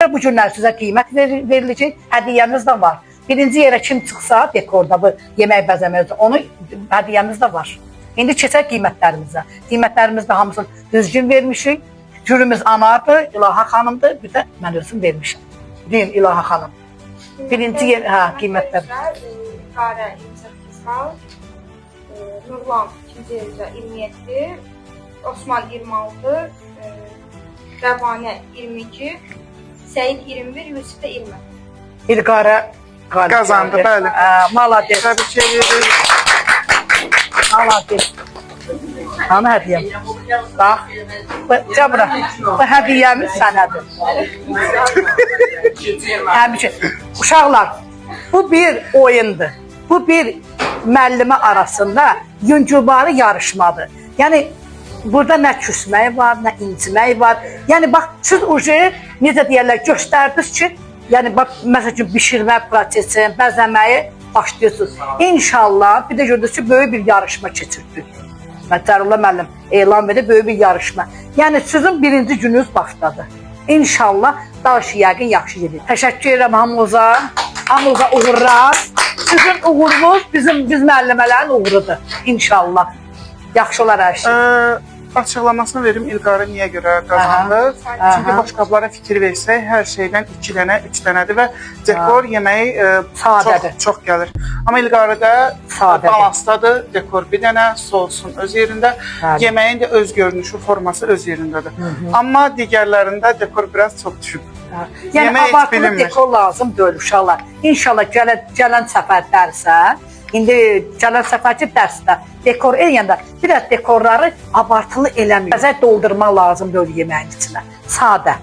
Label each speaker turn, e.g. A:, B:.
A: Ayrıca bu günlər sizə qiymət veriləcək, hədiyyəmiz də var. Birinci yerə kim çıxsa dekorda bu yemək bəzəməkdə, onu hədiyyəmiz də var. İndi keçək qiymətlərimizə. Qiymətlərimizdə hamısını düzgün vermişik. Jürimiz Anardır, İlaha xanımdır, bir də mən özüm vermişim. Deyin İlaha xanım. Birinci yer, qiymətlər.
B: İlqarə 28 bal, Nurlan ikinci yerdə 27, Osman 26, Rəvanə 22, Səyid 21, Yusuf da 20.
A: İlqarə
C: Qazandı, bəli.
A: Malades.
C: Təbii edirik.
A: Malades. Ana hədiyyəm. Bax, Cəbra, bu hədiyyəmiz sənədir. Həmişə. Uşaqlar, bu bir oyundur. Bu bir müəllimə arasında yüngülbarı yarışmadır. Yəni, burada nə küsmək var, nə incimək var. Yəni, bax, siz ucu, necə deyərlər, göstərdiniz ki, yəni, bax, məsəl üçün, bişirmə prosesi, bəzəməyi başlayırsınız. İnşallah, bir də gördünüz ki, böyük bir yarışma keçirdik. Cərullah müəllim elan verdi, böyük bir yarışma. Yəni, sizin birinci gününüz başladı. İnşallah, daha yəqin yaxşı gedir. Təşəkkür edirəm hamınıza. Hamınıza uğurlar. Sizin uğurunuz biz müəllimələrin uğurudur. İnşallah. Yaxşı olar hər şey.
C: Açıqlamasını verim İlqarə niyə görə qazandı. Çünki boşqablara fikir versək, hər şeydən 2 dənə, 3 dənədir və dekor yeməyi çox gəlir. Amma İlqarədə balansdadır, dekor bir dənə, sosun öz yerində, yeməyin də öz görünüşü, forması öz yerindədir. Amma digərlərində dekor biraz çox düşüb.
A: Yəni, abartılı dekor lazım deyil uşaqlar. İnşallah gələn səfər dərsə, İndi gələn səfərki dərsdə dekor eləyəndə biraz dekorları abartılı eləmir. Bəzək doldurma lazım deyil yeməyin içinə. Sadə.